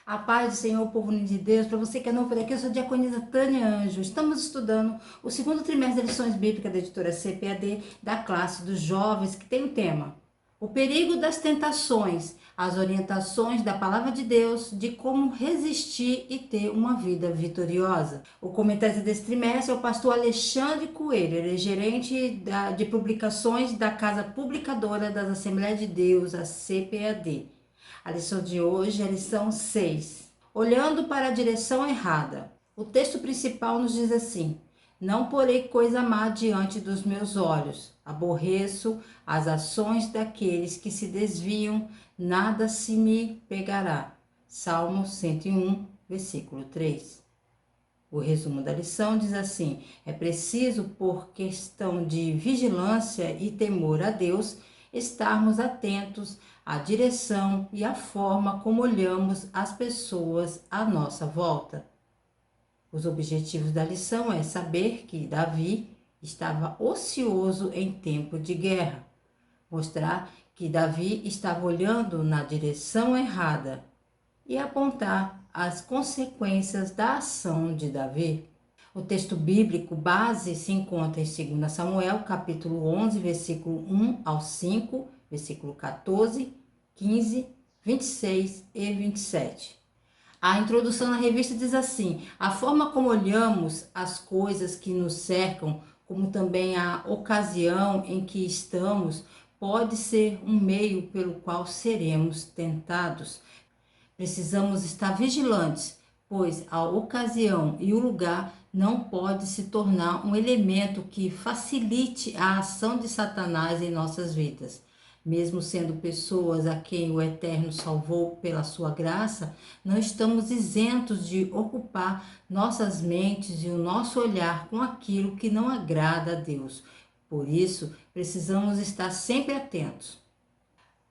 A paz do Senhor, povo lindo de Deus. Para você que é novo por aqui, eu sou a diaconisa Tânia Anjo. Estamos estudando o segundo trimestre de lições bíblicas da editora CPAD, da classe dos jovens, que tem o tema: o perigo das tentações, as orientações da palavra de Deus de como resistir e ter uma vida vitoriosa. O comentarista desse trimestre é o pastor Alexandre Coelho. Ele é gerente de publicações da Casa Publicadora das Assembleias de Deus, a CPAD. A lição de hoje é a lição 6. Olhando para a direção errada. O texto principal nos diz assim: não porei coisa má diante dos meus olhos. Aborreço as ações daqueles que se desviam, nada se me pegará. Salmo 101, versículo 3. O resumo da lição diz assim: é preciso, por questão de vigilância e temor a Deus, estarmos atentos à direção e à forma como olhamos as pessoas à nossa volta. Os objetivos da lição é saber que Davi estava ocioso em tempo de guerra, mostrar que Davi estava olhando na direção errada e apontar as consequências da ação de Davi. O texto bíblico base se encontra em 2 Samuel, capítulo 11, versículo 1 ao 5, versículo 14, 15, 26 e 27. A introdução na revista diz assim: a forma como olhamos as coisas que nos cercam, como também a ocasião em que estamos, pode ser um meio pelo qual seremos tentados. Precisamos estar vigilantes, pois a ocasião e o lugar não pode se tornar um elemento que facilite a ação de Satanás em nossas vidas. Mesmo sendo pessoas a quem o Eterno salvou pela sua graça, não estamos isentos de ocupar nossas mentes e o nosso olhar com aquilo que não agrada a Deus. Por isso, precisamos estar sempre atentos.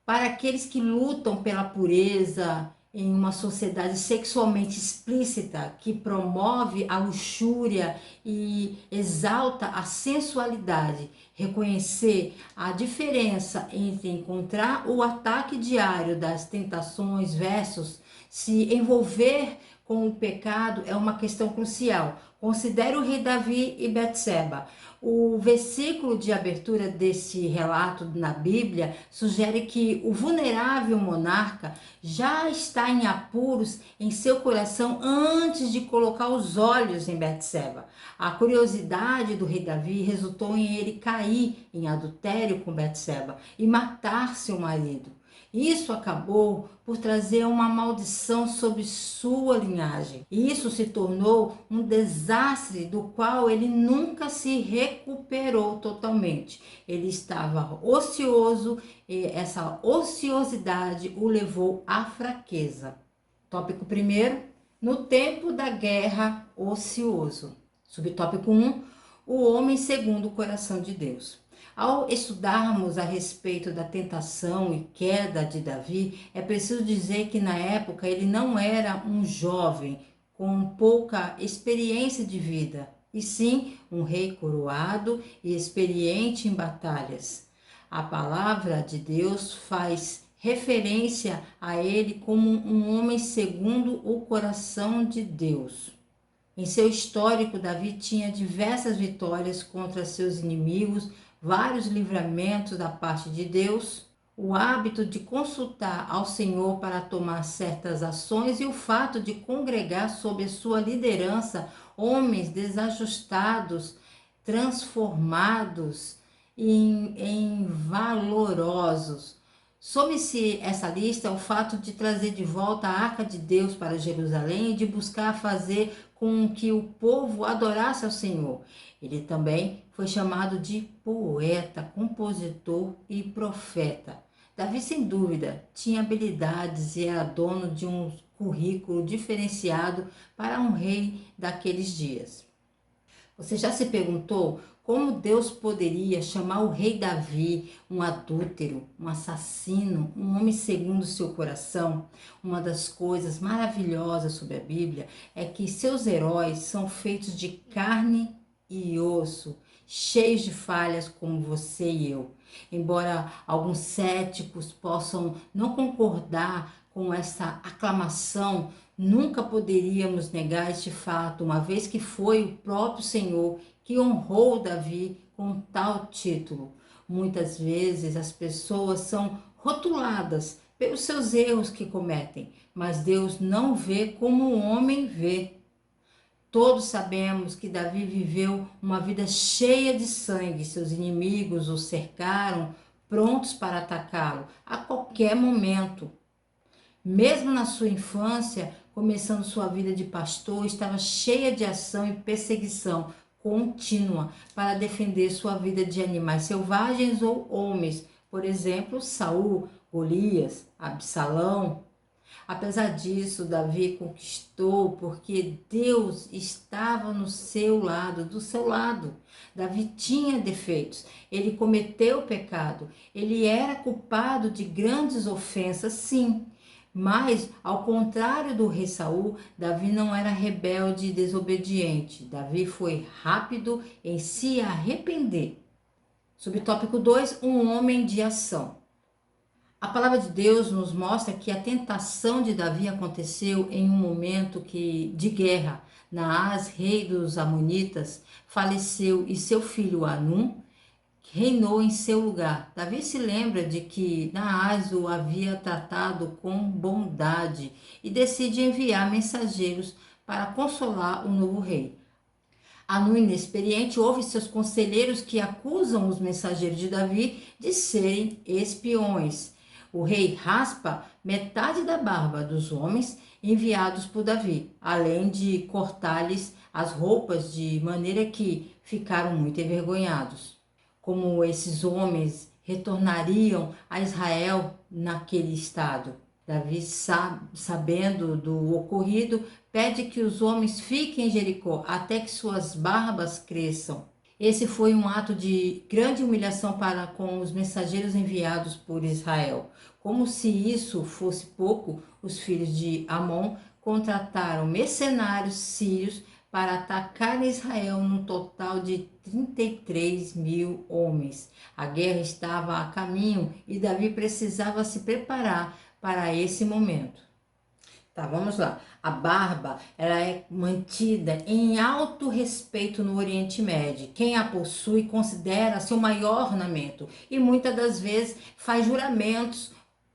Para aqueles que lutam pela pureza em uma sociedade sexualmente explícita, que promove a luxúria e exalta a sensualidade, reconhecer a diferença entre encontrar o ataque diário das tentações versus se envolver com o pecado é uma questão crucial. Considere o rei Davi e Betseba. O versículo de abertura desse relato na Bíblia sugere que o vulnerável monarca já está em apuros em seu coração antes de colocar os olhos em Betseba. A curiosidade do rei Davi resultou em ele cair em adultério com Betseba e matar seu marido. Isso acabou por trazer uma maldição sobre sua linhagem. Isso se tornou um desastre do qual ele nunca se recuperou totalmente. Ele estava ocioso e essa ociosidade o levou à fraqueza. Tópico 1: no tempo da guerra, ocioso. Subtópico 1: o homem segundo o coração de Deus. Ao estudarmos a respeito da tentação e queda de Davi, é preciso dizer que na época ele não era um jovem com pouca experiência de vida, e sim um rei coroado e experiente em batalhas. A palavra de Deus faz referência a ele como um homem segundo o coração de Deus. Em seu histórico, Davi tinha diversas vitórias contra seus inimigos, vários livramentos da parte de Deus, o hábito de consultar ao Senhor para tomar certas ações e o fato de congregar sob sua liderança homens desajustados, transformados em valorosos. Some-se essa lista o fato de trazer de volta a Arca de Deus para Jerusalém e de buscar fazer com que o povo adorasse ao Senhor. Ele também foi chamado de poeta, compositor e profeta. Davi, sem dúvida, tinha habilidades e era dono de um currículo diferenciado para um rei daqueles dias. Você já se perguntou como Deus poderia chamar o rei Davi um adúltero, um assassino, um homem segundo o seu coração? Uma das coisas maravilhosas sobre a Bíblia é que seus heróis são feitos de carne e osso, cheios de falhas como você e eu. Embora alguns céticos possam não concordar com essa aclamação, nunca poderíamos negar este fato, uma vez que foi o próprio Senhor que honrou Davi com tal título. Muitas vezes as pessoas são rotuladas pelos seus erros que cometem, mas Deus não vê como o homem vê. Todos sabemos que Davi viveu uma vida cheia de sangue, seus inimigos o cercaram, prontos para atacá-lo a qualquer momento. Mesmo na sua infância, começando sua vida de pastor, estava cheia de ação e perseguição contínua para defender sua vida de animais selvagens ou homens, por exemplo, Saul, Golias, Absalão. Apesar disso, Davi conquistou porque Deus estava no seu lado, do seu lado. Davi tinha defeitos, ele cometeu pecado, ele era culpado de grandes ofensas, sim. Mas, ao contrário do rei Saul, Davi não era rebelde e desobediente. Davi foi rápido em se arrepender. Subtópico 2, um homem de ação. A palavra de Deus nos mostra que a tentação de Davi aconteceu em um momento de guerra. Naás, rei dos Amonitas, faleceu e seu filho Anum reinou em seu lugar. Davi se lembra de que Naás o havia tratado com bondade e decide enviar mensageiros para consolar o novo rei. Anum, inexperiente, ouve seus conselheiros que acusam os mensageiros de Davi de serem espiões. O rei raspa metade da barba dos homens enviados por Davi, além de cortar-lhes as roupas de maneira que ficaram muito envergonhados. Como esses homens retornariam a Israel naquele estado? Davi, sabendo do ocorrido, pede que os homens fiquem em Jericó até que suas barbas cresçam. Esse foi um ato de grande humilhação para com os mensageiros enviados por Israel. Como se isso fosse pouco, os filhos de Amon contrataram mercenários sírios para atacar Israel num total de 33 mil homens. A guerra estava a caminho e Davi precisava se preparar para esse momento. Tá, vamos lá. A barba, ela é mantida em alto respeito no Oriente Médio. Quem a possui considera seu maior ornamento e muitas das vezes faz juramentos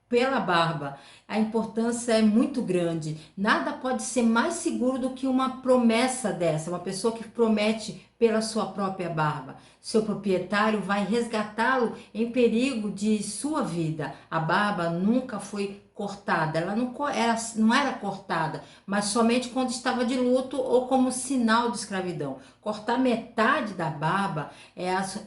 pela barba. A importância é muito grande. Nada pode ser mais seguro do que uma promessa dessa, uma pessoa que promete pela sua própria barba. Seu proprietário vai resgatá-lo em perigo de sua vida. A barba nunca foi cortada, ela não era cortada, mas somente quando estava de luto ou como sinal de escravidão. Cortar metade da barba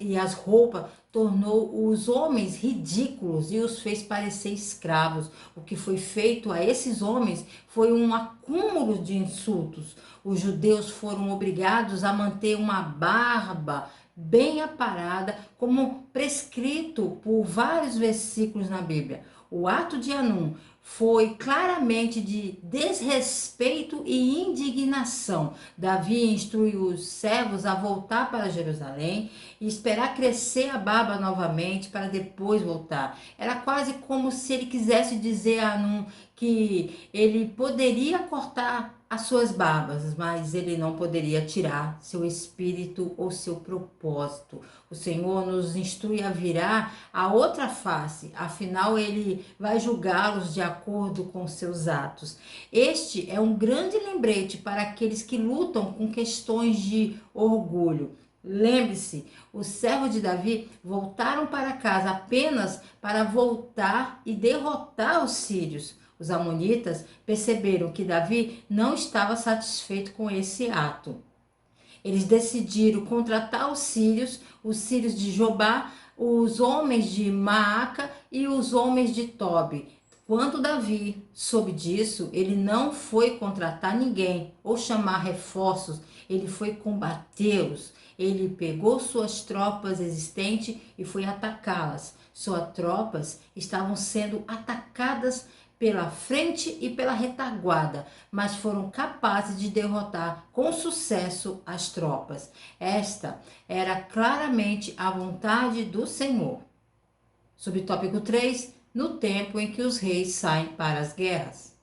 e as roupas tornou os homens ridículos e os fez parecer escravos. O que foi feito a esses homens foi um acúmulo de insultos. Os judeus foram obrigados a manter uma barba bem aparada, como prescrito por vários versículos na Bíblia. O ato de Anum foi claramente de desrespeito e indignação. Davi instrui os servos a voltar para Jerusalém e esperar crescer a barba novamente para depois voltar. Era quase como se ele quisesse dizer a Anum que ele poderia cortar as suas barbas, mas ele não poderia tirar seu espírito ou seu propósito. O Senhor nos instrui a virar a outra face, afinal ele vai julgá-los de acordo com seus atos. Este é um grande lembrete para aqueles que lutam com questões de orgulho. Lembre-se, os servos de Davi voltaram para casa apenas para voltar e derrotar os sírios. Os amonitas perceberam que Davi não estava satisfeito com esse ato. Eles decidiram contratar os sírios de Jobá, os homens de Maaca e os homens de Tobi. Quando Davi soube disso, ele não foi contratar ninguém ou chamar reforços, ele foi combatê-los. Ele pegou suas tropas existentes e foi atacá-las. Suas tropas estavam sendo atacadas pela frente e pela retaguarda, mas foram capazes de derrotar com sucesso as tropas. Esta era claramente a vontade do Senhor. Subtópico 3, no tempo em que os reis saem para as guerras.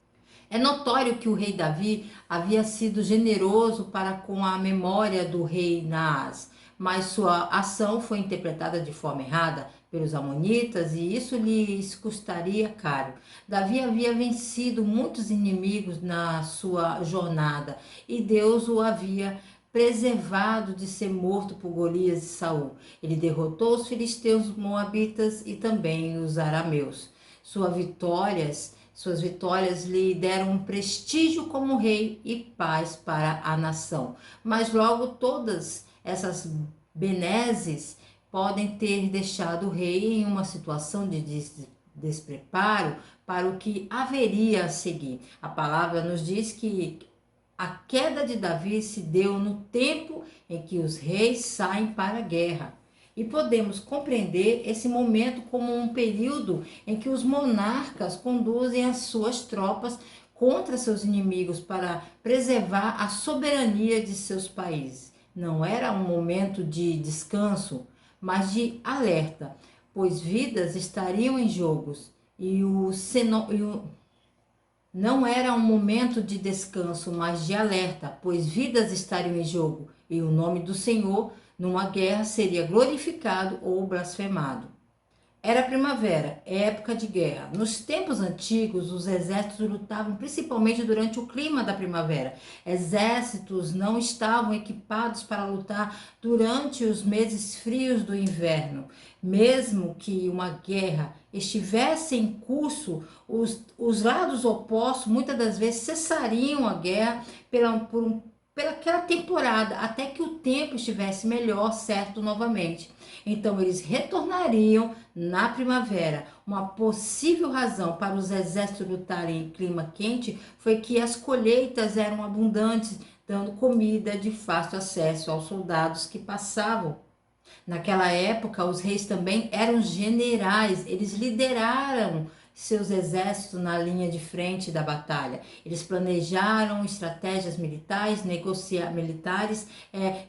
É notório que o rei Davi havia sido generoso para com a memória do rei Naás, mas sua ação foi interpretada de forma errada pelos amonitas e isso lhes custaria caro. Davi havia vencido muitos inimigos na sua jornada e Deus o havia preservado de ser morto por Golias e Saul. Ele derrotou os filisteus, os moabitas e também os arameus. Suas vitórias lhe deram um prestígio como rei e paz para a nação. Mas logo todas essas benesses podem ter deixado o rei em uma situação de despreparo para o que haveria a seguir. A palavra nos diz que a queda de Davi se deu no tempo em que os reis saem para a guerra. E podemos compreender esse momento como um período em que os monarcas conduzem as suas tropas contra seus inimigos para preservar a soberania de seus países. Não era um momento de descanso, mas de alerta, pois vidas estariam em jogos não era um momento de descanso, mas de alerta, pois vidas estariam em jogo e o nome do Senhor numa guerra seria glorificado ou blasfemado. Era primavera, época de guerra. Nos tempos antigos, os exércitos lutavam principalmente durante o clima da primavera. Exércitos não estavam equipados para lutar durante os meses frios do inverno. Mesmo que uma guerra estivesse em curso, os lados opostos muitas das vezes cessariam a guerra pelaquela temporada, até que o tempo estivesse melhor, certo, novamente. Então eles retornariam na primavera. Uma possível razão para os exércitos lutarem em clima quente foi que as colheitas eram abundantes, dando comida de fácil acesso aos soldados que passavam. Naquela época, os reis também eram generais, eles lideraram seus exércitos na linha de frente da batalha. Eles planejaram estratégias militares,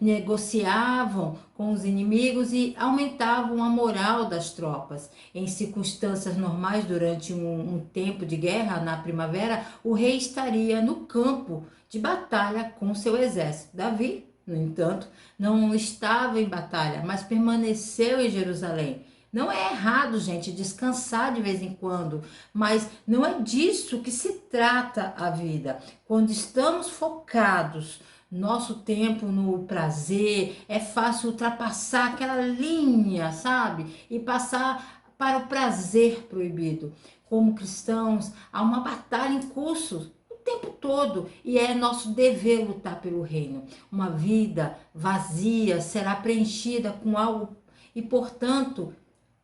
negociavam com os inimigos e aumentavam a moral das tropas. Em circunstâncias normais, durante um tempo de guerra, na primavera, o rei estaria no campo de batalha com seu exército. Davi, no entanto, não estava em batalha, mas permaneceu em Jerusalém. Não é errado, gente, descansar de vez em quando, mas não é disso que se trata a vida. Quando estamos focados nosso tempo no prazer, é fácil ultrapassar aquela linha, sabe? E passar para o prazer proibido. Como cristãos, há uma batalha em curso o tempo todo e é nosso dever lutar pelo reino. Uma vida vazia será preenchida com algo e, portanto,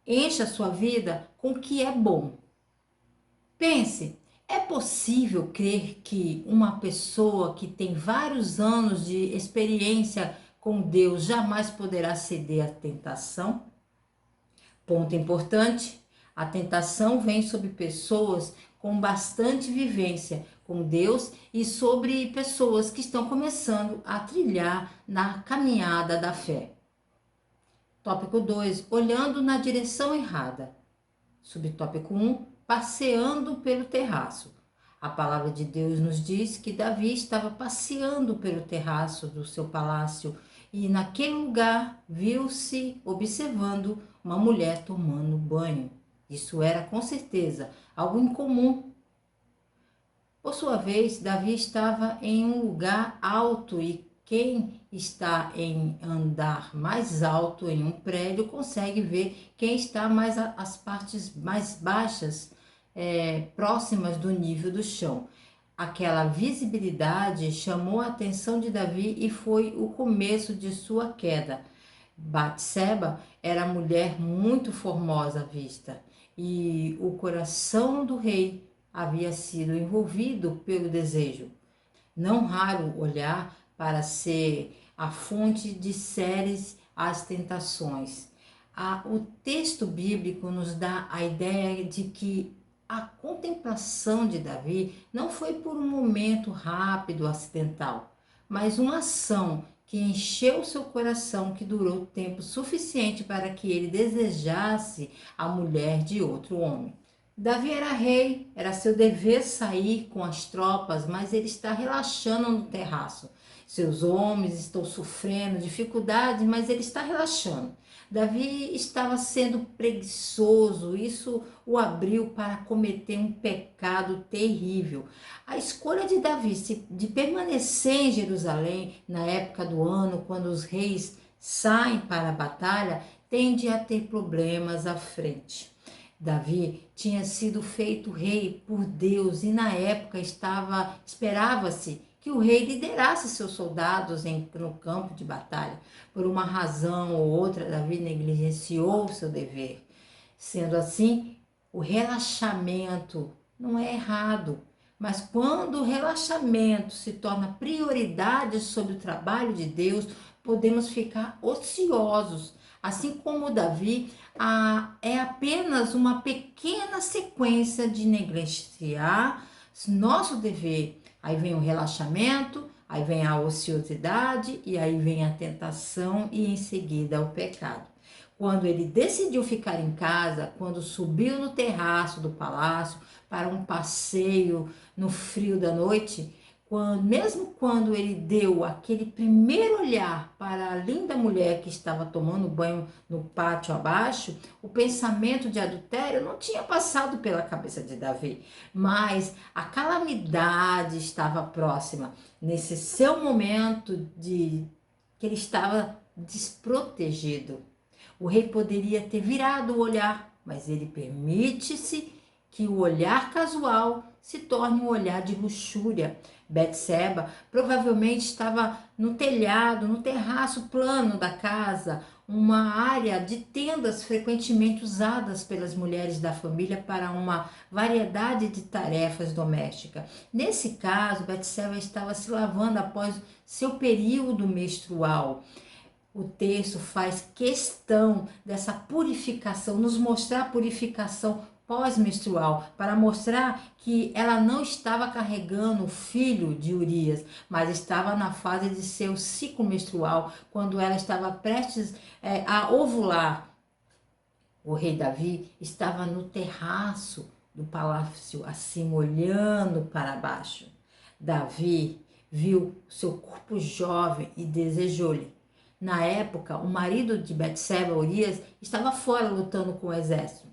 encha a sua vida com o que é bom. Pense, é possível crer que uma pessoa que tem vários anos de experiência com Deus jamais poderá ceder à tentação? Ponto importante, a tentação vem sobre pessoas com bastante vivência com Deus e sobre pessoas que estão começando a trilhar na caminhada da fé. Tópico 2, olhando na direção errada. Subtópico 1, passeando pelo terraço. A palavra de Deus nos diz que Davi estava passeando pelo terraço do seu palácio e naquele lugar viu-se observando uma mulher tomando banho. Isso era com certeza algo incomum. Por sua vez, Davi estava em um lugar alto e quem está em andar mais alto em um prédio consegue ver quem está mais as partes mais baixas, próximas do nível do chão. Aquela visibilidade chamou a atenção de Davi e foi o começo de sua queda. Batseba era mulher muito formosa à vista e o coração do rei havia sido envolvido pelo desejo. Não raro olhar para ser a fonte de séries as tentações. O texto bíblico nos dá a ideia de que a contemplação de Davi não foi por um momento rápido, acidental, mas uma ação que encheu seu coração, que durou tempo suficiente para que ele desejasse a mulher de outro homem. Davi era rei, era seu dever sair com as tropas, mas ele está relaxando no terraço. Seus homens estão sofrendo dificuldades, mas ele está relaxando. Davi estava sendo preguiçoso, isso o abriu para cometer um pecado terrível. A escolha de Davi de permanecer em Jerusalém na época do ano, quando os reis saem para a batalha, tende a ter problemas à frente. Davi tinha sido feito rei por Deus e na época esperava-se que o rei liderasse seus soldados no campo de batalha. Por uma razão ou outra, Davi negligenciou seu dever. Sendo assim, o relaxamento não é errado, mas quando o relaxamento se torna prioridade sobre o trabalho de Deus, podemos ficar ociosos. Assim como Davi, é apenas uma pequena sequência de negligenciar nosso dever. Aí vem o relaxamento, aí vem a ociosidade e aí vem a tentação e em seguida o pecado. Quando ele decidiu ficar em casa, quando subiu no terraço do palácio para um passeio no frio da noite, mesmo quando ele deu aquele primeiro olhar para a linda mulher que estava tomando banho no pátio abaixo, o pensamento de adultério não tinha passado pela cabeça de Davi, mas a calamidade estava próxima. Nesse seu momento que ele estava desprotegido, o rei poderia ter virado o olhar, mas ele permite-se que o olhar casual se torne um olhar de luxúria. Betseba provavelmente estava no telhado, no terraço plano da casa, uma área de tendas frequentemente usadas pelas mulheres da família para uma variedade de tarefas domésticas. Nesse caso, Betseba estava se lavando após seu período menstrual. O texto faz questão dessa purificação, nos mostrar a purificação pós-menstrual, para mostrar que ela não estava carregando o filho de Urias, mas estava na fase de seu ciclo menstrual, quando ela estava prestes a ovular. O rei Davi estava no terraço do palácio, assim, olhando para baixo. Davi viu seu corpo jovem e desejou-lhe. Na época, o marido de Betseba, Urias, estava fora lutando com o exército.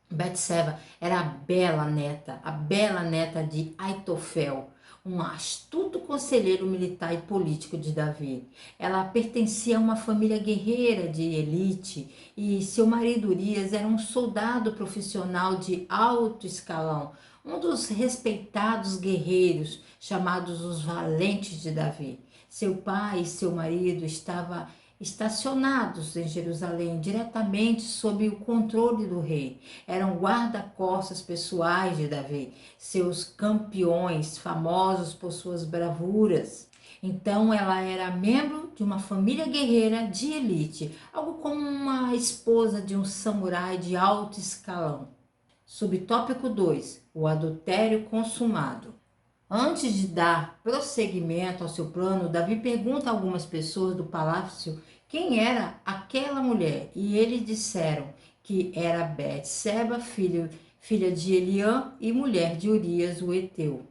Betseba era a bela neta de Aitofel, um astuto conselheiro militar e político de Davi. Ela pertencia a uma família guerreira de elite e seu marido Urias era um soldado profissional de alto escalão, um dos respeitados guerreiros chamados os valentes de Davi. Seu pai e seu marido estavam estacionados em Jerusalém, diretamente sob o controle do rei. Eram guarda-costas pessoais de Davi, seus campeões, famosos por suas bravuras. Então ela era membro de uma família guerreira de elite, algo como uma esposa de um samurai de alto escalão. Subtópico 2: o adultério consumado. Antes de dar prosseguimento ao seu plano, Davi pergunta a algumas pessoas do palácio quem era aquela mulher, e eles disseram que era Betseba, filha de Eliã e mulher de Urias, o heteu.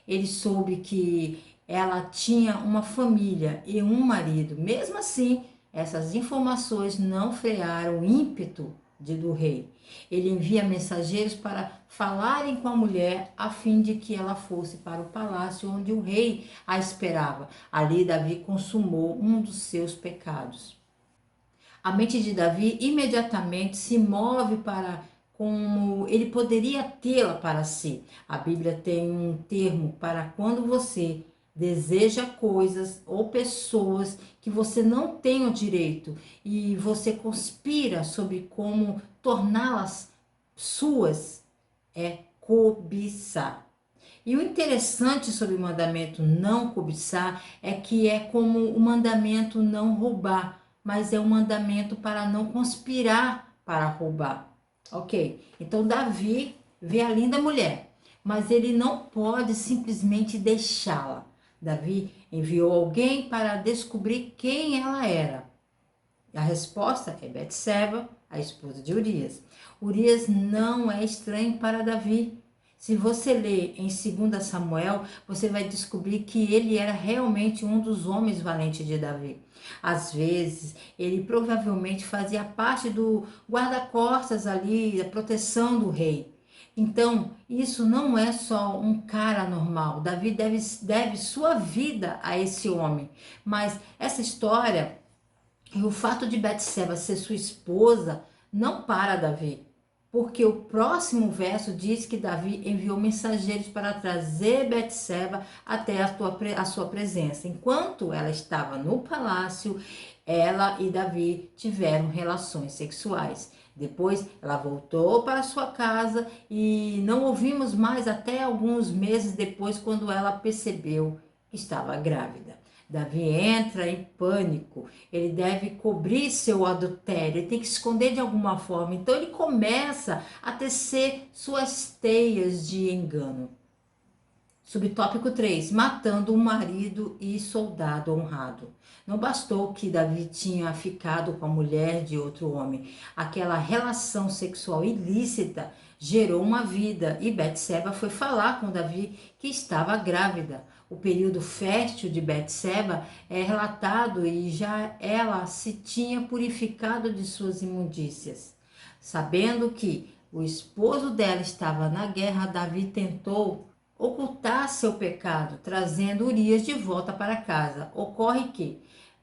Ele soube que ela tinha uma família e um marido. Mesmo assim, essas informações não frearam o ímpeto do rei. Ele envia mensageiros para falarem com a mulher a fim de que ela fosse para o palácio onde o rei a esperava. Ali Davi consumou um dos seus pecados. A mente de Davi imediatamente se move para como ele poderia tê-la para si. A Bíblia tem um termo para quando você deseja coisas ou pessoas que você não tem o direito e você conspira sobre como torná-las suas, é cobiçar. E o interessante sobre o mandamento não cobiçar é que é como o mandamento não roubar, mas é um mandamento para não conspirar para roubar. Ok? Então Davi vê a linda mulher, mas ele não pode simplesmente deixá-la. Davi enviou alguém para descobrir quem ela era. A resposta é Betseba, a esposa de Urias. Urias não é estranho para Davi. Se você ler em 2 Samuel, você vai descobrir que ele era realmente um dos homens valentes de Davi. Às vezes, ele provavelmente fazia parte do guarda-costas ali, da proteção do rei. Então, isso não é só um cara normal. Davi deve sua vida a esse homem. Mas essa história e o fato de Betseba ser sua esposa não para Davi. Porque o próximo verso diz que Davi enviou mensageiros para trazer Betseba até a sua presença. Enquanto ela estava no palácio, ela e Davi tiveram relações sexuais. Depois ela voltou para sua casa e não ouvimos mais até alguns meses depois, quando ela percebeu que estava grávida. Davi entra em pânico, ele deve cobrir seu adultério, ele tem que se esconder de alguma forma. Então ele começa a tecer suas teias de engano. Subtópico 3, matando um marido e soldado honrado. Não bastou que Davi tinha ficado com a mulher de outro homem. Aquela relação sexual ilícita gerou uma vida e Betseba foi falar com Davi que estava grávida. O período fértil de Betseba é relatado e já ela se tinha purificado de suas imundícias. Sabendo que o esposo dela estava na guerra, Davi tentou ocultar seu pecado, trazendo Urias de volta para casa. Ocorre que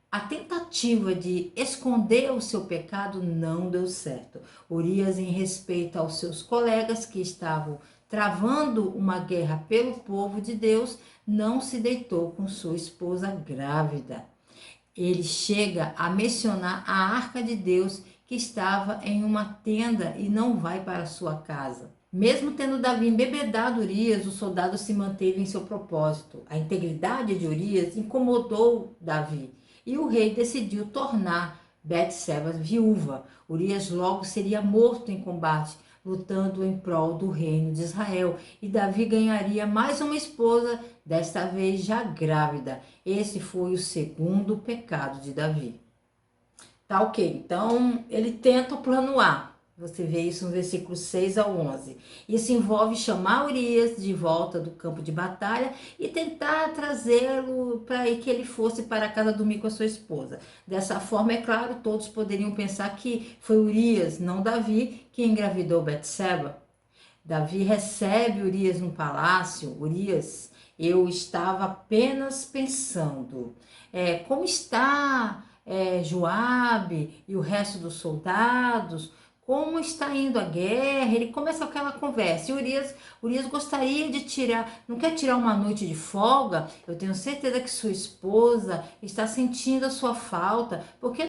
a tentativa de esconder o seu pecado não deu certo. Urias, em respeito aos seus colegas que estavam travando uma guerra pelo povo de Deus, não se deitou com sua esposa grávida. Ele chega a mencionar a arca de Deus que estava em uma tenda e não vai para sua casa. Mesmo tendo Davi embebedado Urias, o soldado se manteve em seu propósito. A integridade de Urias incomodou Davi e o rei decidiu tornar Betseba viúva. Urias logo seria morto em combate, lutando em prol do reino de Israel. E Davi ganharia mais uma esposa, desta vez já grávida. Esse foi o segundo pecado de Davi. Tá ok, então ele tenta o plano A. Você vê isso no versículo 6 ao 11. Isso envolve chamar Urias de volta do campo de batalha e tentar trazê-lo para que ele fosse para casa dormir com a sua esposa. Dessa forma, é claro, todos poderiam pensar que foi Urias, não Davi, que engravidou Betseba. Davi recebe Urias no palácio. Urias, eu estava apenas pensando, como está Joabe e o resto dos soldados? Como está indo a guerra? Ele começa aquela conversa. E Urias gostaria de tirar, não quer tirar uma noite de folga? Eu tenho certeza que sua esposa está sentindo a sua falta, porque